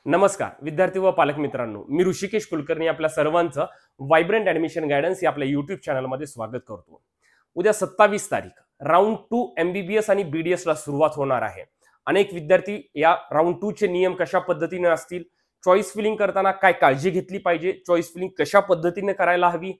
नमस्कार विद्यार्थी व पालक मित्रांनो, मी ऋषिकेश कुलकर्णी आपल्या सर्वांचं वायब्रंट ऍडमिशन गायडन्स या आपल्या युट्यूब चॅनलमध्ये स्वागत करतो। उद्या 27 तारीख राऊंड 2 MBBS आणि BDS ला सुरुवात होणार आहे। अनेक विद्यार्थी या राऊंड 2 चे नियम कशा पद्धतीने असतील, चॉईस फिलिंग करताना काय काळजी घेतली पाहिजे, चॉईस फिलिंग कशा पद्धतीने करायला हवी,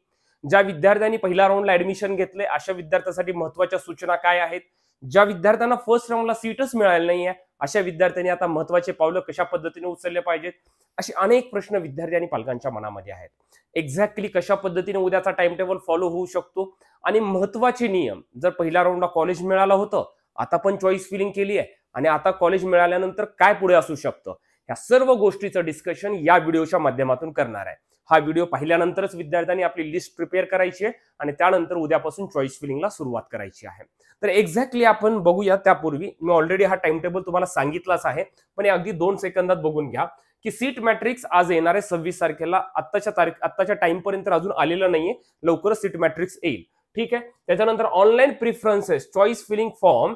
ज्या विद्यार्थ्यांनी पहिल्या राऊंडला ऍडमिशन घेतले अशा विद्यार्थ्यांसाठी महत्त्वाच्या सूचना काय आहेत, ज्या विद्यार्थ्यांना फर्स्ट राऊंडला सीटच मिळाली नाहीये अशा विद्यार्थ्यांनी आता महत्त्वाचे पावलं कशा पद्धतीने उचलले पाहिजेत, असे अनेक प्रश्न विद्यार्थी आणि पालकांच्या मनामध्ये आहेत। एक्झॅक्टली कशा पद्धतीने उद्याचा टाइम टेबल फॉलो होऊ शकतो आणि महत्त्वाचे नियम, जर पहिल्या राऊंडला कॉलेज मिळालं होतं, आता पण चॉईस फिलिंग केली आहे आणि आता कॉलेज मिळाल्यानंतर काय पुढे असू शकतं, या सर्व गोष्टीचं डिस्कशन या व्हिडिओच्या माध्यमातून करणार आहे। हा व्हिडिओ पाहिल्यानंतरच विद्यार्थ्यांनी आपली लिस्ट प्रिपेअर करायची आहे आणि त्यानंतर उद्यापासून चॉईस फिलिंगला सुरुवात करायची आहे। तर एक्झॅक्टली आपण बघूया त्यापूर्वी मी ऑलरेडी हा टाइम टेबल तुम्हाला सांगितलाच आहे, पण हे अगदी 2 सेकंदात बघून घ्या की सीट मॅट्रिक्स आज येणार आहे 26 तारखेला। आत्ताच्या टाइम पर्यंत अजून आलेलं नाहीये, लवकरच सीट मॅट्रिक्स येईल, ठीक आहे। त्याच्यानंतर online preferences choice filling form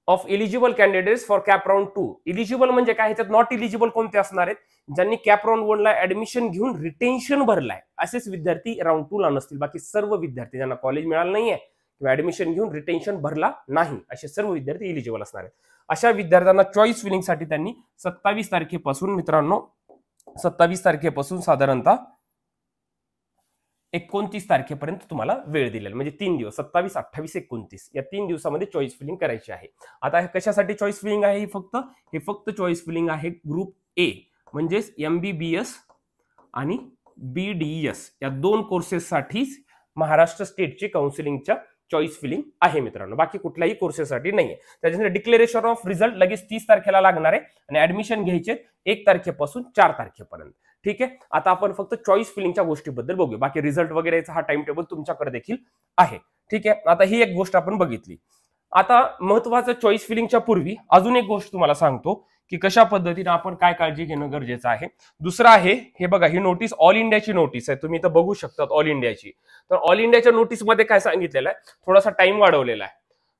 of eligible candidates for CAP round 2। Eligible म्हणजे काय, ह्याच्यात नॉट एलिजिबल कोणते असणार आहेत, ज्यांनी कॅप राऊंड 1 ला ऍडमिशन घेऊन रिटेन्शन भरलाय असेच विद्यार्थी राऊंड 2 ला नसतील। बाकी सर्व विद्यार्थी ज्यांना कॉलेज मिळालं नाहीये किंवा ऍडमिशन घेऊन रिटेन्शन भरला नाही असे सर्व विद्यार्थी एलिजिबल असणार आहेत। अशा विद्यार्थ्यांना चॉईस फिलिंग साठी त्यांनी 27 तारखेपासून मित्रांनो 27 तारखेपासून साधारणतः 29 तारखेपर्यंत तुम्हाला वेळ दिलेला, म्हणजे 3 दिवस 27, 28, 29 या 3 दिवसामध्ये चॉईस फिलिंग करायची आहे। आता हे कशासाठी चॉईस फिलिंग आहे, हे फक्त चॉईस फिलिंग आहे ग्रुप ए म्हणजे MBBS आणि BDS या 2 कोर्सेससाठी महाराष्ट्र स्टेटची काउन्सिलिंगच्या चॉईस फिलिंग आहे मित्रांनो, बाकी कुठल्याही कोर्सेससाठी नाहीये। त्याच्यानंतर डिक्लेरेशन ऑफ रिझल्ट लगेच 30 तारखेला लागणार आहे आणि ऍडमिशन घ्यायचे 1 तारखेपासून 4 तारखेपर्यंत, ठीक आहे। आता आपण फक्त चॉईस फिलिंगच्या गोष्टीबद्दल बघूया, बाकी रिझल्ट वगैरेचा हा टाइम टेबल तुमच्याकडे देखील आहे, ठीक आहे। आता ही एक गोष्ट आपण बघितली। आता महत्त्वाचं चॉईस फिलिंगच्या पूर्वी अजून एक गोष्ट तुम्हाला सांगतो की कशा पद्धतीने आपण काय काळजी घेणं गरजेचं आहे। दुसरं आहे, हे बघा, ही नोटीस ऑल इंडियाची नोटीस आहे, तुम्ही इथं बघू शकता ऑल इंडियाची। तर ऑल इंडियाच्या नोटीस मध्ये काय सांगितलेलं आहे, थोडासा टाइम वाढवलेला आहे।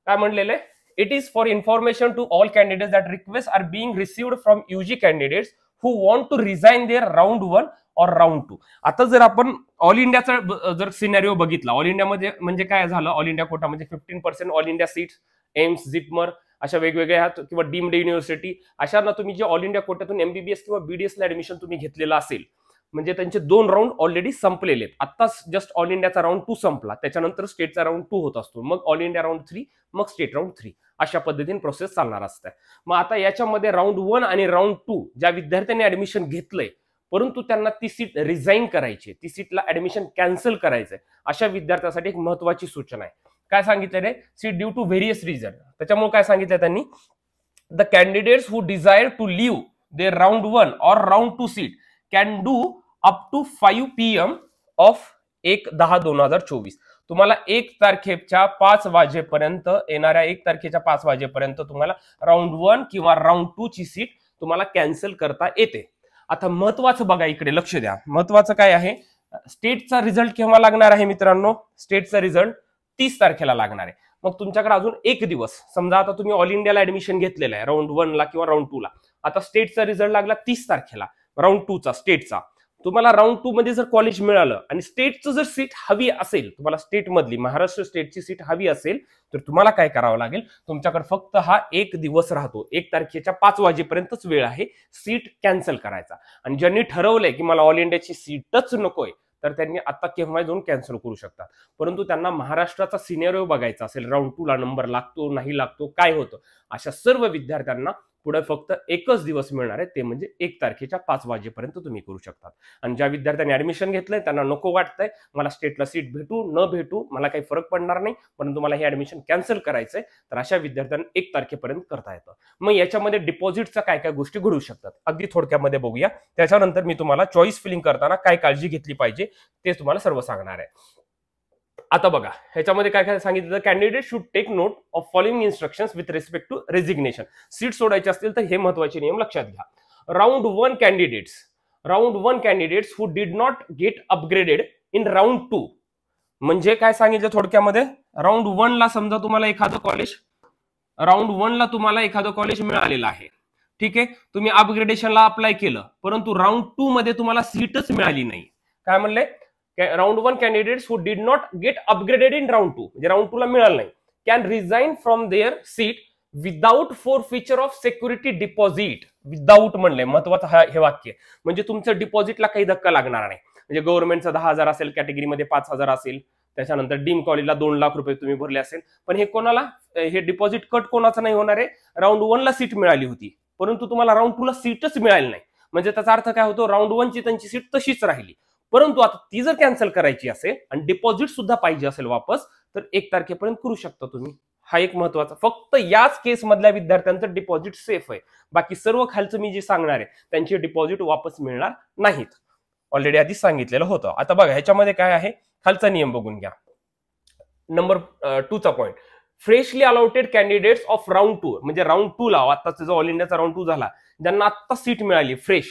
काय म्हणलेलं आहे, it is for information to all candidates that request are being received from UG candidates who want to resign their round 1 और राऊंड 2। आता जर आपण ऑल इंडियाचा जर सिनेरिओ बघितला, ऑल इंडियामध्ये म्हणजे काय झालं, ऑल इंडिया कोटामध्ये 15% all India seats, AIIMS, JIPMER अशा वेगवेगळ्या किंवा डीम्ड युनिव्हर्सिटी अशांना तुम्ही जे ऑल इंडिया कोट्यातून MBBS किंवा BDS ला ऍडमिशन तुम्ही घेतलेलं असेल, म्हणजे त्यांचे 2 राऊंड ऑलरेडी संपलेले आहेत। आत्ताच जस्ट ऑल इंडियाचा राऊंड 2 संपला, त्याच्यानंतर स्टेटचा राऊंड 2 होत असतो, मग ऑल इंडिया राऊंड 3, मग स्टेट राऊंड 3 अशा पद्धतीने प्रोसेस चालणार असते। मग आता याच्यामध्ये राऊंड 1 आणि राऊंड 2 ज्या विद्यार्थ्यांनी ऍडमिशन घेतलंय परंतु त्यांना ती सीट रिझाइन करायची, ती सीटला ऍडमिशन कॅन्सल करायचंय, अशा विद्यार्थ्यांसाठी एक महत्त्वाची सूचना आहे। काय सांगितलं रे, seat due to various reason. त्याच्यामुळे काय सांगितलं त्यांनी, the candidates who desire to leave their round 1 और round 2 seat can do up to 5 PM ऑफ 1/10/2024। तुम्हाला 1 तारखेच्या 5 वाजेपर्यंत, येणाऱ्या 1 तारखेच्या 5 वाजेपर्यंत तुम्हाला राऊंड 1 किंवा राऊंड 2 ची सीट तुम्हाला कॅन्सल करता येते। आता महत्वाचं बघा, इकडे लक्ष द्या, महत्वाचं काय आहे, स्टेटचा रिझल्ट केव्हा लागणार आहे मित्रांनो, स्टेटचा रिझल्ट 30 तारखेला लागणार आहे। मग तुमच्याकडे अजून 1 दिवस, समजा आता तुम्ही ऑल इंडियाला ऍडमिशन घेतलेलं आहे राऊंड 1 ला किंवा राऊंड 2 ला, आता स्टेटचा रिझल्ट लागला 30 तारखेला राऊंड 2 चा, स्टेटचा। तुम्हाला राऊंड 2 मध्ये जर कॉलेज मिळालं आणि स्टेटचं जर सीट हवी असेल, तुम्हाला स्टेट मधली महाराष्ट्र स्टेटची सीट हवी असेल, तर तुम्हाला काय करावं लागेल, तुमच्याकडे फक्त हा 1 दिवस राहतो, 1 तारखेच्या 5 वाजेपर्यंतच वेळ आहे सीट कॅन्सल करायचा। आणि ज्यांनी ठरवलंय की मला ऑल इंडियाची सीटच नकोय, तर त्यांनी आता केव्हा जाऊन कॅन्सल करू शकतात। परंतु त्यांना महाराष्ट्राचा सिनेरिओ बघायचा असेल, राऊंड 2 ला नंबर लागतो नाही लागतो, काय होतं, अशा सर्व विद्यार्थ्यांना पुढे फक्त 1च दिवस मिळणार आहे, ते म्हणजे 1 तारखेच्या 5 वाजेपर्यंत तुम्ही करू शकता। आणि ज्या विद्यार्थ्यांनी ऍडमिशन घेतलंय त्यांना नको वाटतंय मला स्टेटला सीट भेटू न भेटू मला काही फरक पडणार नाही, परंतु मला हे ऍडमिशन कॅन्सल करायचंय, तर अशा विद्यार्थ्यांना 1 तारखेपर्यंत करता येतं। मग याच्यामध्ये डिपॉझिटच्या काय काय गोष्टी घडू शकतात अगदी थोडक्यामध्ये बघूया, त्याच्यानंतर मी तुम्हाला चॉईस फिलिंग करताना काय काळजी घेतली पाहिजे ते तुम्हाला सर्व सांगणार आहे। आता बघा, ह्याच्यामध्ये काय काय सांगितलं, candidate should take note of following instructions with respect to resignation. Seat सोडायची असतील तर हे महत्त्वाचे नियम लक्षात घ्या। Round 1 candidates who did not get upgraded in round 2, म्हणजे काय सांगितलं थोडक्यामध्ये, राऊंड 1 ला समजा तुम्हाला एखादं कॉलेज, राऊंड 1 ला तुम्हाला एखादं कॉलेज मिळालेलं आहे, ठीक आहे, तुम्ही अपग्रेडेशनला अप्लाय केलं परंतु राऊंड 2 मध्ये तुम्हाला सीटच मिळाली नाही. काय म्हणले, round 1 candidates who did not get upgraded in round 2, म्हणजे राऊंड 2 ला मिळालं नाही, can resign from their seat without forfeiture of security deposit. Without म्हणलंय, महत्वाचं हे वाक्य, म्हणजे तुमचं डिपॉझिटला काही धक्का लागणार नाही. म्हणजे गव्हर्नमेंटचा 10,000 असेल, कॅटेगरीमध्ये 5,000 असेल, त्याच्यानंतर डीम कॉलेजला 2 लाख रुपये तुम्ही भरले असेल, पण हे कोणाला, हे डिपॉझिट कट कोणाचं नाही होणार आहे. राऊंड 1 ला सीट मिळाली होती परंतु तुम्हाला राऊंड 2 ला सीटच मिळाली नाही, म्हणजे त्याचा अर्थ काय होतो, राऊंड 1 ची त्यांची सीट तशीच राहिली. परंतु आता ती जर कॅन्सल करायची असेल आणि डिपॉझिट सुद्धा पाहिजे असेल वापस, तर 1 तारखेपर्यंत करू शकता तुम्ही. हा एक महत्वाचा, फक्त याच केस मधल्या विद्यार्थ्यांचं डिपॉझिट सेफ आहे, बाकी सर्व खालचं मी जे सांगणार आहे त्यांचे डिपॉझिट वापस मिळणार नाहीत. ऑलरेडी आधी सांगितलेलं होतं. आता बघा ह्याच्यामध्ये काय आहे, खालचा नियम बघून घ्या. नंबर 2 चा point, freshly allotted candidates of round 2, म्हणजे राऊंड 2 ला, आता जो ऑल इंडियाचा राऊंड 2 झाला, ज्यांना आता सीट मिळाली fresh,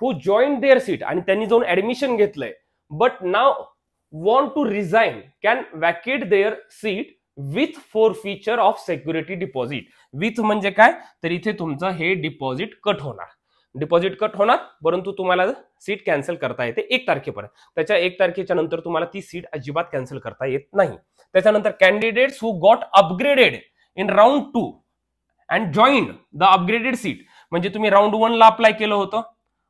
who join their seat, आणि त्यांनी जाऊन ऍडमिशन घेतलंय, but now want to resign, can vacate their seat with forfeiture of security deposit. With म्हणजे काय, तर इथे तुमचं हे डिपॉझिट कट होणार, डिपॉझिट कट होणार, परंतु तुम्हाला सीट कॅन्सल करता येते 1 तारखेपर्यंत. त्याच्या 1 तारखेच्या नंतर तुम्हाला ती सीट अजिबात कॅन्सल करता येत नाही. त्याच्यानंतर candidates who got upgraded in round 2 and join the upgraded seat, म्हणजे तुम्ही राऊंड 1 ला अप्लाय केलं होतं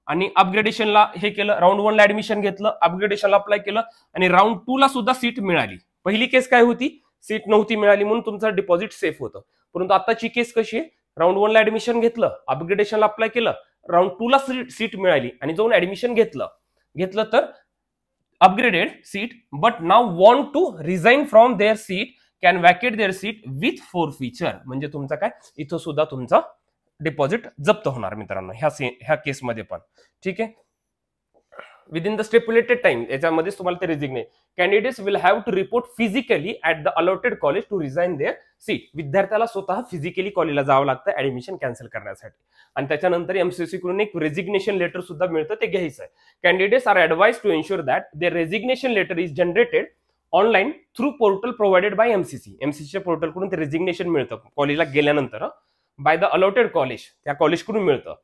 आणि अपग्रेडेशनला हे केलं, राऊंड 1 ला ऍडमिशन घेतलं, अपग्रेडेशनला अप्लाय केलं आणि राऊंड 2 ला सुद्धा सीट मिळाली. पहिली केस काय होती, सीट नव्हती मिळाली म्हणून तुमचं डिपॉझिट सेफ होतं. परंतु आताची केस कशी आहे, राऊंड 1 ला ऍडमिशन घेतलं, अपग्रेडेशनला अप्लाय केलं, राऊंड 2 ला सीट मिळाली आणि जाऊन ऍडमिशन घेतलं तर upgraded seat, but now want to resign from their seat, can vacate their seat with forfeiture, म्हणजे तुमचं काय, इथं सुद्धा तुमचा डिपॉझिट जप्त होणार मित्रांनो ह्या केसमध्ये पण. ठीक आहे, विदिन द स्टिप्युलेटेड टाइम, याच्यामध्ये तुम्हाला ते रेजिग्नेट, candidates will have to report physically at the allotted college to resign their seat. विद्यार्थ्याला स्वतः फिजिकली कॉलेजला जावं लागतं ऍडमिशन कॅन्सल करण्यासाठी, आणि त्याच्यानंतर एमसीसी कडून एक रेजिग्नेशन लेटर सुद्धा मिळतं, ते घ्यायचं आहे. Candidates are advised to ensure that their resignation letter is generated online through portal provided by MCC. एमसीसीच्या पोर्टलकडून ते रेजिग्नेशन मिळतं कॉलेजला गेल्यानंतर, बाय द अलॉटेड कॉलेज, त्या कॉलेजकडून मिळतं.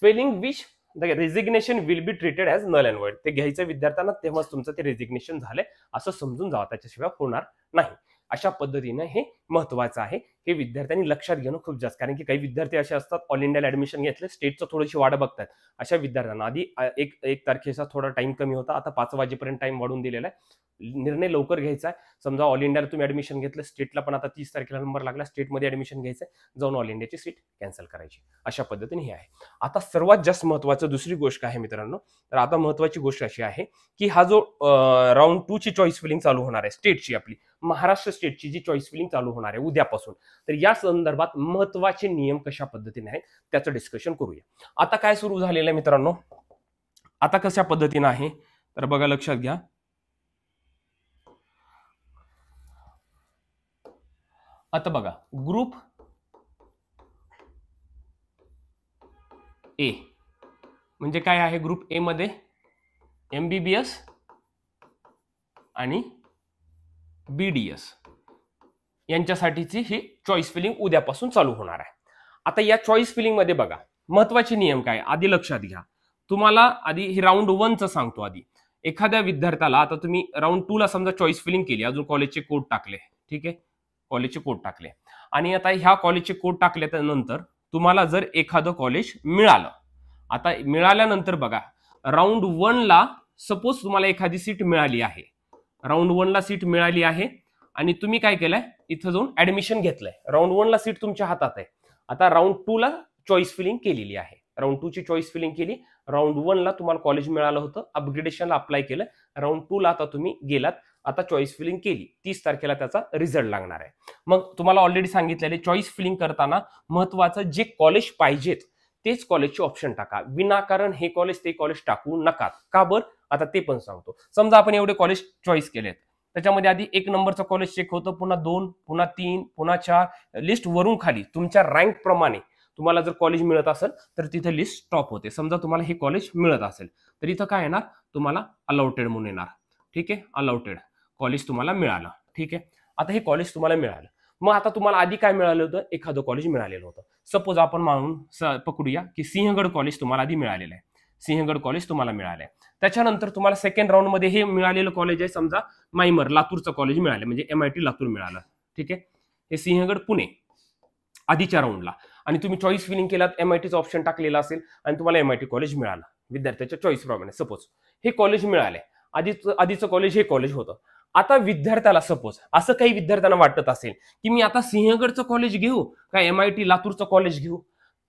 Failing which the resignation will be treated as null and void. ते घ्यायचं विद्यार्थ्यांना, तेव्हाच तुमचं ते रेजिग्नेशन झालंय असं समजून जावं, त्याच्याशिवाय होणार नाही. अशा पद्धतीने हे महत्वाचं आहे, हे विद्यार्थ्यांनी लक्षात घेणं खूप जास्त, कारण की काही विद्यार्थी असे असतात ऑल इंडियाला ऍडमिशन घेतले, स्टेटचं थोडीशी वाट बघतात. अशा विद्यार्थ्यांना आधी एक तारखेचा थोडा टाइम कमी होता, आता 5 वाजेपर्यंत टाइम वाढून दिलेला आहे. निर्णय लवकर घ्यायचा आहे. समजा ऑल इंडियाला तुम्ही ऍडमिशन घेतलं, स्टेटला पण आता 30 तारखेला नंबर लागला, स्टेटमध्ये ऍडमिशन घ्यायचंय, जाऊन ऑल इंडियाची सीट कॅन्सल करायची. अशा पद्धतीने हे आहे. आता सर्वात जास्त महत्वाचं दुसरी गोष्ट काय आहे मित्रांनो, तर आता महत्वाची गोष्ट अशी आहे की हा जो राऊंड 2 ची चॉईस फिलिंग चालू होणार आहे, स्टेटची, आपली महाराष्ट्र स्टेटची जी चॉईस फिलिंग चालू होणार आहे उद्यापासून, तर या संदर्भात महत्वाचे नियम कशा पद्धतीने आहेत त्याचं डिस्कशन करूया. आता काय सुरू झालेलं आहे मित्रांनो, आता कशा पद्धतीने आहे तर बघा, लक्षात घ्या. आता बघा, ग्रुप ए म्हणजे काय आहे, ग्रुप ए मध्ये एमबीबीएस आणि बीडीएस यांच्यासाठीची ही चॉईस फिलिंग उद्यापासून चालू होणार आहे. आता या चॉईस फिलिंग मध्ये बघा, महत्वाचे नियम काय आधी लक्षात घ्या. तुम्हाला आधी ही राऊंड 1 चं सांगतो. आधी एखाद्या विद्यार्थ्याला, आता तुम्ही राऊंड 2 ला समजा चॉईस फिलिंग केली, अजून कॉलेजचे कोड टाकले, ठीक आहे, कॉलेजचे कोड टाकले, आणि आता ह्या कॉलेजचे कोड टाकल्यानंतर तुम्हाला जर एखादं कॉलेज मिळालं, आता मिळाल्यानंतर बघा, राऊंड 1 ला सपोज तुम्हाला एखादी सीट मिळाली आहे, राऊंड 1 ला सीट मिळाली आहे आणि तुम्ही काय केलंय, इथं जाऊन ऍडमिशन घेतलंय. राऊंड 1 ला सीट तुमच्या हातात आहे. आता राऊंड 2 ला चॉईस फिलिंग केलेली आहे, राऊंड 2 ची चॉईस फिलिंग केली, राऊंड 1 ला तुम्हाला कॉलेज मिळालं होतं, अपग्रेडेशनला अप्लाय केलं, राऊंड 2 ला आता तुम्ही गेलात, आता चॉईस फिलिंग केली, 30 तारखेला त्याचा रिझल्ट लागणार आहे. मग तुम्हाला ऑलरेडी सांगितलेले चॉईस फिलिंग करताना महत्वाचं, जे कॉलेज पाहिजेत तेच कॉलेजचे ऑप्शन टाका, विनाकारण हे कॉलेज ते कॉलेज टाकू नका. का बरं, आता ते पण सांगतो. समजा आपण एवढे कॉलेज चॉईस केलेत, त्याच्यामध्ये आधी 1 नंबरचं कॉलेज चेक होतं, पुन्हा 2, पुन्हा 3, पुन्हा 4, लिस्ट वरून खाली तुमच्या रँक प्रमाणे तुम्हाला जर कॉलेज मिळत असेल तर तिथे लिस्ट स्टॉप होते. समजा तुम्हाला हे कॉलेज मिळत असेल तर इथं काय येणार, तुम्हाला अलॉटेड म्हणून येणार. ठीक आहे, अलॉटेड कॉलेज तुम्हाला मिळालं. ठीक आहे, आता हे कॉलेज तुम्हाला मिळालं, मग आता तुम्हाला आधी काय मिळालं होतं, एखादं कॉलेज मिळालेलं होतं. सपोज आपण मानून पकडूया की सिंहगड कॉलेज तुम्हाला आधी मिळालेलं आहे, सिंहगड कॉलेज तुम्हाला मिळालंय. त्याच्यानंतर तुम्हाला सेकंड राऊंड मध्ये हे मिळालेलं कॉलेज आहे, समजा माईमर लातूरचं कॉलेज मिळालं, म्हणजे MIT लातूर मिळालं. ठीक आहे, हे सिंहगड पुणे आधीच्या राऊंडला, आणि तुम्ही चॉईस फिलिंग केलात, MITचं ऑप्शन टाकलेलं असेल आणि तुम्हाला MIT कॉलेज मिळालं विद्यार्थ्याच्या चॉईस प्रमाणे. सपोज हे कॉलेज मिळाले, आधीचं कॉलेज हे कॉलेज होतं. आता विद्यार्थ्याला सपोज असं काही विद्यार्थ्यांना वाटत असेल की मी आता सिंहगडचं कॉलेज घेऊ का MIT लातूरचं कॉलेज घेऊ,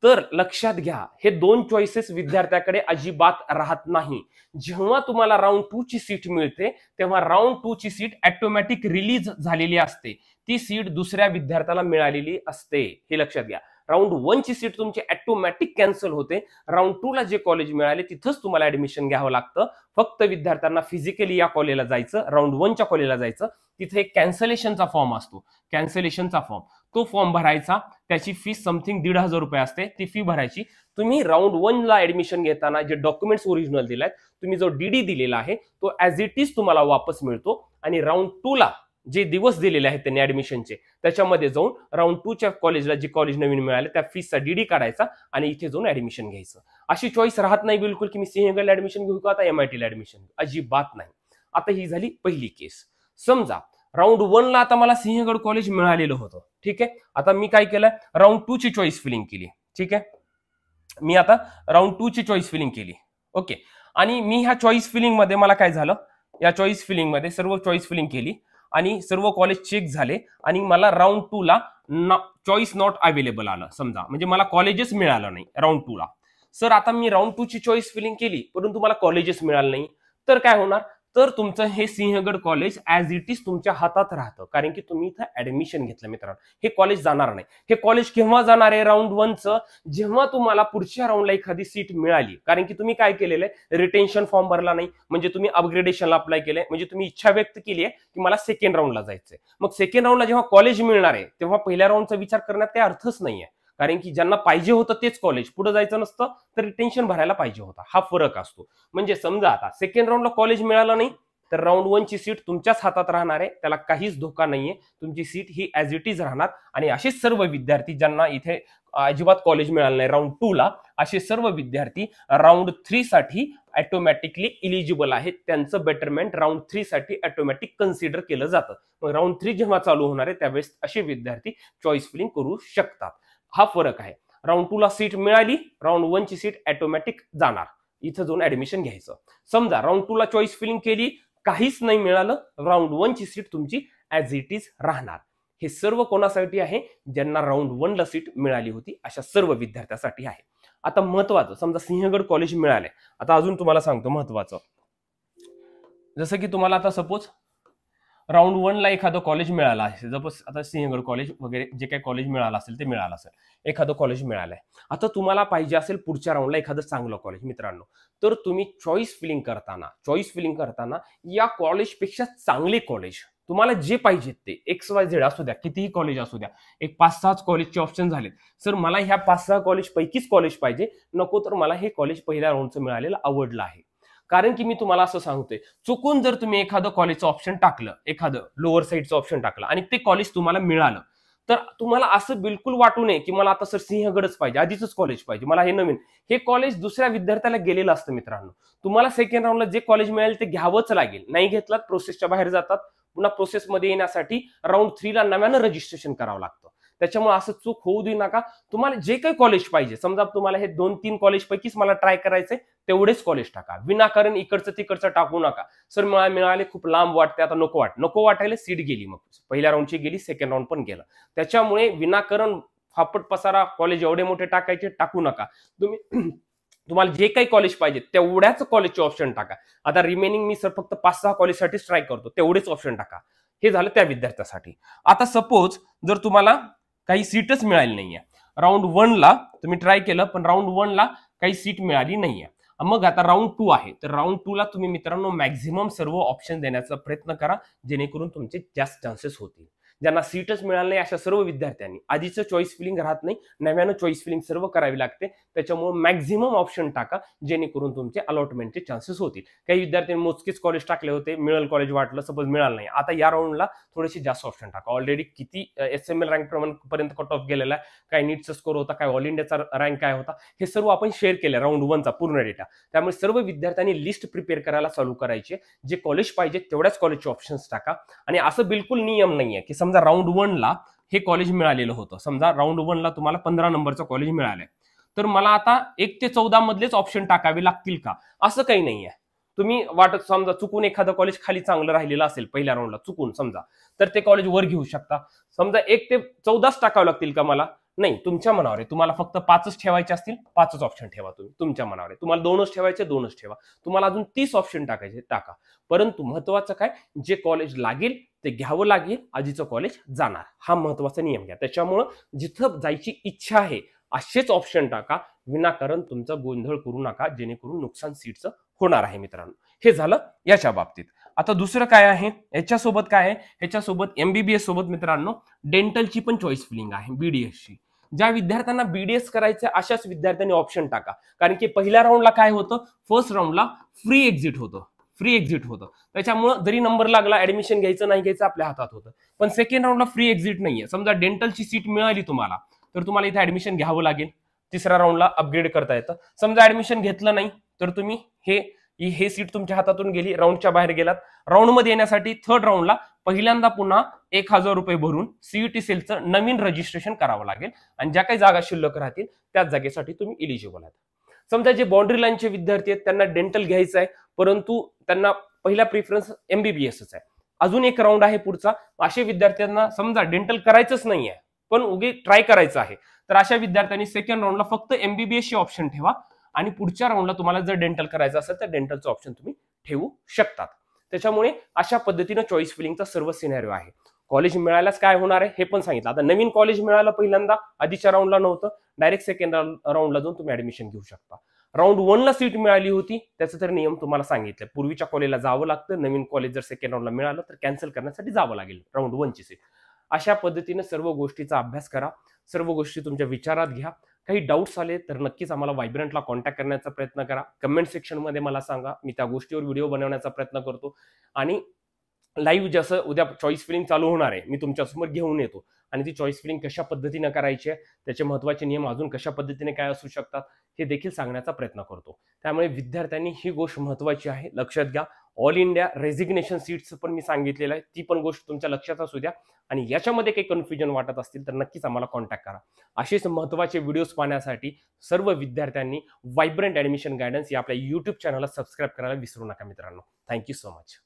तर लक्षात घ्या हे दोन चॉईसेस विद्यार्थ्याकडे अजिबात राहत नाही. जेव्हा तुम्हाला राऊंड 2 ची सीट मिळते तेव्हा राऊंड 2 ची सीट ऑटोमॅटिक रिलीज झालेली असते, ती सीट दुसऱ्या विद्यार्थ्याला मिळालेली असते, हे लक्षात घ्या. राऊंड 1 ची सीट तुमची ऑटोमॅटिक कॅन्सल होते. राऊंड 2 ला जे कॉलेज मिळाले तिथंच तुम्हाला ऍडमिशन घ्यावं लागतं. फक्त विद्यार्थ्यांना फिजिकली या कॉलेजला जायचं, राऊंड 1 च्या कॉलेजला जायचं, तिथे एक कॅन्सलेशनचा फॉर्म असतो, कॅन्सलेशनचा फॉर्म, तो फॉर्म भरायचा, त्याची फी समथिंग 1,500 रुपये असते, ती फी भरायची. तुम्ही राऊंड 1 ला ऍडमिशन घेताना जे डॉक्युमेंट्स ओरिजिनल दिलाय, तुम्ही जो DD दिलेला आहे तो ऍज इट इज तुम्हाला वापस मिळतो, आणि राऊंड 2 ला जे दिवस दिलेले आहेत त्यांनी ऍडमिशनचे त्याच्यामध्ये जाऊन राऊंड 2 च्या कॉलेजला जे कॉलेज नवीन मिळाले त्या फीसचा DD काढायचा आणि इथे जाऊन ऍडमिशन घ्यायचं. अशी चॉईस राहत नाही बिलकुल की मी सिंहगडला ऍडमिशन घेऊ का आता MIT ला ऍडमिशन घेऊ, अजिबात नाही. आता ही झाली पहिली केस. समजा राऊंड 1 ला आता मला सिंहगड कॉलेज मिळालेलं होतं. ठीक आहे, आता मी काय केलं, राऊंड 2 ची चॉईस फिलिंग केली. ठीक आहे, मी आता राऊंड 2 ची चॉईस फिलिंग केली. ओके, आणि मी ह्या चॉईस फिलिंग मध्ये मला काय झालं, या चॉईस फिलिंग मध्ये सर्व चॉईस फिलिंग केली आणि सर्व कॉलेज चेक झाले आणि मला राऊंड 2 ला चॉईस नॉट अवेलेबल आलं समजा, म्हणजे मला कॉलेजेस मिळालं नाही राऊंड 2 ला. सर आता मी राऊंड 2 ची चॉईस फिलिंग केली परंतु मला कॉलेजेस मिळालं नाही, तर काय होणार, तर तुमचं हे Sinhagad college as it is तुमच्या हातात राहतं, कारण की तुम्ही इथं ऍडमिशन घेतलं. मित्रांनो, हे कॉलेज जाणार नाही. हे कॉलेज केव्हा जाणार आहे राऊंड 1 चं, जेव्हा तुम्हाला पुढच्या राऊंडला एखादी सीट मिळाली, कारण की तुम्ही काय केलेलं आहे, रिटेन्शन फॉर्म भरला नाही, म्हणजे तुम्ही अपग्रेडेशनला अप्लाय केलंय, म्हणजे तुम्ही इच्छा व्यक्त केली आहे की मला सेकंड राऊंडला जायचंय. मग सेकंड राऊंडला जेव्हा कॉलेज मिळणार आहे तेव्हा पहिल्या राऊंडचा विचार करण्यात काही अर्थच नाहीये, कारण की ज्यांना पाहिजे होतं तेच कॉलेज पुढे जायचं नसतं तर रिटेन्शन भरायला पाहिजे होता, हा फरक असतो. म्हणजे समजा आता सेकंड राऊंडला कॉलेज मिळालं नाही तर राऊंड 1 ची सीट तुमच्याच हातात राहणार आहे, त्याला काहीच धोका नाहीये, तुमची seat he as it is राहणार. आणि असेच सर्व विद्यार्थी ज्यांना इथे अजिबात कॉलेज मिळालं नाही राऊंड 2 ला, असे सर्व विद्यार्थी राऊंड 3 साठी ऑटोमॅटिकली इलिजिबल आहेत, त्यांचं बेटरमेंट राऊंड 3 साठी ऑटोमॅटिक कन्सिडर केलं जातं. मग राऊंड 3 जेव्हा चालू होणार आहे त्यावेळेस असे विद्यार्थी चॉईस फिलिंग करू शकतात, हा फरक आहे. राऊंड 2 ला सीट मिळाली, राऊंड 1 ची सीट ऑटोमॅटिक जाणार, इथं जाऊन ऍडमिशन घ्यायचं. समजा राऊंड 2 ला चॉईस फिलिंग केली, काहीच नाही मिळालं, राऊंड 1 ची सीट तुमची ऍज इट इज राहणार. हे सर्व कोणासाठी आहे, ज्यांना राऊंड 1 ला सीट मिळाली होती अशा सर्व विद्यार्थ्यांसाठी आहे. आता महत्वाचं, समजा सिंहगड कॉलेज मिळालंय, आता अजून तुम्हाला सांगतो महत्वाचं, जसं की तुम्हाला आता सपोज राऊंड 1 ला एखादं कॉलेज मिळालं आहे, सपोज आता सिंहगड कॉलेज वगैरे जे काही कॉलेज मिळालं असेल ते मिळालं असेल, एखादं कॉलेज मिळालंय. आता तुम्हाला पाहिजे असेल पुढच्या राऊंडला एखादं चांगलं कॉलेज मित्रांनो, तर तुम्ही चॉईस फिलिंग करताना या कॉलेजपेक्षा चांगले कॉलेज तुम्हाला जे पाहिजे ते XYZ असू द्या, कितीही कॉलेज असू द्या, एक 5-6 कॉलेजचे ऑप्शन झाले, सर मला ह्या 5-6 कॉलेज पैकीच कॉलेज पाहिजे, नको तर मला हे कॉलेज पहिल्या राऊंडचं मिळालेलं आवडलं आहे. कारण की मी तुम्हाला असं सांगतोय, चुकून जर तुम्ही एखादं कॉलेजचं ऑप्शन टाकलं, एखादं लोअर साईडचं ऑप्शन टाकलं आणि ते कॉलेज तुम्हाला मिळालं, तर तुम्हाला असं बिलकुल वाटू नये की मला आता सर सिंहगडच पाहिजे, आधीच कॉलेज पाहिजे, मला हे नवीन. हे कॉलेज दुसऱ्या विद्यार्थ्याला गेलेलं असतं मित्रांनो. तुम्हाला सेकंड राऊंडला जे कॉलेज मिळेल ते घ्यावंच लागेल, नाही घेतलात प्रोसेसच्या बाहेर जातात, पुन्हा प्रोसेसमध्ये येण्यासाठी राऊंड 3 ला नव्यानं रजिस्ट्रेशन करावं लागतं. त्याच्यामुळे असं चूक होऊ देऊ नका. तुम्हाला जे काही कॉलेज पाहिजे, समजा तुम्हाला हे 2-3 कॉलेज पैकीच मला ट्राय करायचंय, तेवढेच कॉलेज टाका, विनाकारण इकडचं तिकडचं टाकू नका. सर मला मिळाले खूप लांब वाटते, आता नको वाटायला सीट गेली, मग पहिल्या राऊंडची गेली, सेकंड राऊंड पण गेलं. त्याच्यामुळे विनाकारण फापट पसारा कॉलेज एवढे मोठे टाकायचे टाकू नका. तुम्हाला जे काही कॉलेज पाहिजे तेवढ्याच कॉलेजचे ऑप्शन टाका. आता रिमेनिंग मी सर फक्त 5-6 कॉलेजसाठीच ट्राय करतो, तेवढेच ऑप्शन टाका. हे झालं त्या विद्यार्थ्यासाठी. आता सपोज जर तुम्हाला काही सीटच मिळाली नाहीये, राऊंड 1 ला तुम्ही ट्राय केलं पण राऊंड 1 ला काही सीट मिळाली नाहीये, मग आता राऊंड 2 आहे, तर राऊंड 2 ला तुम्ही मित्रांनो मॅक्झिमम सर्व ऑप्शन देण्याचा प्रयत्न करा, जेणेकरून तुमचे जास्त चान्सेस होतील. ज्यांना सीटच मिळालं नाही अशा सर्व विद्यार्थ्यांनी आधीचं चॉईस फिलिंग राहत नाही, नव्यानं चॉईस फिलिंग सर्व करावी लागते. त्याच्यामुळे मॅक्झिमम ऑप्शन टाका जेणेकरून तुमचे अलॉटमेंटचे चान्सेस होतील. काही विद्यार्थ्यांनी मोजकेच कॉलेज टाकले होते, मिळेल कॉलेज वाटलं, सपोज मिळालं नाही, आता या राऊंडला थोडेसे जास्त ऑप्शन टाका. ऑलरेडी किती SML रँक पर्यंत कट ऑफ गेलेला आहे, काय नीटचा स्कोर होता, काय ऑल इंडियाचा रँक काय होता, हे सर्व आपण शेअर केलं राऊंड 1चा पूर्ण डेटा. त्यामुळे सर्व विद्यार्थ्यांनी लिस्ट प्रिपेअर करायला चालू करायचे. जे कॉलेज पाहिजे तेवढ्याच कॉलेजचे ऑप्शन्स टाका. आणि असं बिलकुल नियम नाहीये की समजा राऊंड 1ला हे कॉलेज मिळालेलं होतं, समजा राऊंड 1ला तुम्हाला 15 नंबरचं कॉलेज मिळालंय, तर मला आता 1 ते 14 मधलेच ऑप्शन टाकावे लागतील का, असं काही नाहीये. तुम्ही वाटत समजा चुकून एखादं कॉलेज खाली चांगलं राहिलेलं असेल पहिल्या राऊंडला चुकून समजा, तर ते कॉलेज वर घेऊ शकता. समजा 1 ते 14च टाकावं लागतील का मला, नाही, तुमच्या मनावर आहे. तुम्हाला फक्त 5च ठेवायचे असतील 5च ऑप्शन ठेवा, तुम्ही तुमच्या मनावर आहे. तुम्हाला 2च ठेवायचे 2च ठेवा, तुम्हाला अजून 30 ऑप्शन टाकायचे टाका. परंतु महत्वाचं काय, जे कॉलेज लागेल ते घ्यावं लागेल, आधीचं कॉलेज जाणार, हा महत्वाचा नियम घ्या. त्याच्यामुळं जिथं जायची इच्छा आहे असेच ऑप्शन टाका, विनाकारण तुमचा गोंधळ करू नका, जेणेकरून नुकसान सीटचं होणार आहे मित्रांनो. हे झालं याच्या बाबतीत. आता दुसरं काय आहे याच्यासोबत, काय आहे ह्याच्यासोबत MBBS सोबत मित्रांनो डेंटलची पण चॉईस फिलिंग आहे, BDSची. ज्या विद्यार्थ्यांना BDS करायचं अशाच विद्यार्थ्यांनी ऑप्शन टाका. कारण की पहिल्या राऊंडला काय होतं, फर्स्ट राऊंडला फ्री एक्झिट होतं. त्याच्यामुळं जरी नंबर लागला, ऍडमिशन घ्यायचं नाही घ्यायचं आपल्या हातात होतं. पण सेकंड राऊंडला फ्री एक्झिट नाहीये. समजा डेंटलची सीट मिळाली तुम्हाला, तर तुम्हाला इथे ऍडमिशन घ्यावं लागेल. तिसऱ्या राऊंडला अपग्रेड करता येतं. समजा ऍडमिशन घेतलं नाही तर तुम्ही हे सीट तुमच्या हातातून गेली, राऊंडच्या बाहेर गेलात. राऊंडमध्ये येण्यासाठी थर्ड राऊंडला पहिल्यांदा पुन्हा 1000 रुपये भरून CET सेलचं नवीन रजिस्ट्रेशन करावं लागेल. आणि ज्या काही जागा शिल्लक राहतील त्याच जागेसाठी तुम्ही इलिजिबल आहात. समजा जे बाउंड्री लाईनचे विद्यार्थी आहेत त्यांना डेंटल घ्यायचं आहे, परंतु त्यांना पहिला प्रिफरन्स MBBSच आहे. अजून एक राऊंड आहे पुढचा. अशा विद्यार्थ्यांना समजा डेंटल करायचंच नाहीये पण उगी ट्राय करायचं आहे, तर अशा विद्यार्थ्यांनी सेकंड राऊंडला फक्त MBBSची ऑप्शन ठेवा आणि पुढच्या राऊंडला तुम्हाला जर डेंटल करायचं असेल तर डेंटलचं ऑप्शन तुम्ही ठेवू शकतात. त्याच्यामुळे अशा पद्धतीनं चॉईस फिलिंगचा सर्व सिनेरिओ आहे. कॉलेज मिळाल्यास काय होणार आहे हे पण सांगितलं. आता नवीन कॉलेज मिळालं पहिल्यांदा, आधीच्या राऊंडला नव्हतं, डायरेक्ट सेकंड राऊंडला जाऊन तुम्ही ऍडमिशन घेऊ शकता. राऊंड 1ला सीट मिळाली होती त्याचा तर नियम तुम्हाला सांगितलं, पूर्वीच्या कॉलेजला जावं लागतं, नवीन कॉलेज जर सेकंड राऊंडला मिळालं तर कॅन्सल करण्यासाठी जावं लागेल राऊंड 1ची सीट. अशा पद्धतीने सर्व गोष्टीचा अभ्यास करा, सर्व गोष्टी तुमच्या विचारात घ्या. काही डाऊट्स आले तर नक्कीच आम्हाला वायब्रंटला कॉन्टॅक्ट करण्याचा प्रयत्न करा. कमेंट सेक्शनमध्ये मला सांगा, मी त्या गोष्टीवर व्हिडिओ बनवण्याचा प्रयत्न करतो. आणि लाईव्ह जसं उद्या चॉईस फिलिंग चालू होणार आहे, मी तुमच्यासमोर घेऊन येतो आणि ती चॉईस फिलिंग कशा पद्धतीने करायची आहे, त्याचे महत्त्वाचे नियम अजून कशा पद्धतीने काय असू शकतात हे देखील सांगण्याचा प्रयत्न करतो. त्यामुळे विद्यार्थ्यांनी ही गोष्ट महत्त्वाची आहे, लक्षात घ्या. ऑल इंडिया रेझिग्नेशन सीट्स पण मी सांगितलेलं आहे, ती पण गोष्ट तुमच्या लक्षात असू द्या. आणि याच्यामध्ये काही कन्फ्युजन वाटत असतील तर नक्कीच आम्हाला कॉन्टॅक्ट करा. असेच महत्त्वाचे व्हिडिओज पाहण्यासाठी सर्व विद्यार्थ्यांनी वायब्रंट ऍडमिशन गायडन्स या आपल्या YouTube चॅनलला सबस्क्राईब करायला विसरू नका मित्रांनो. Thank you so much.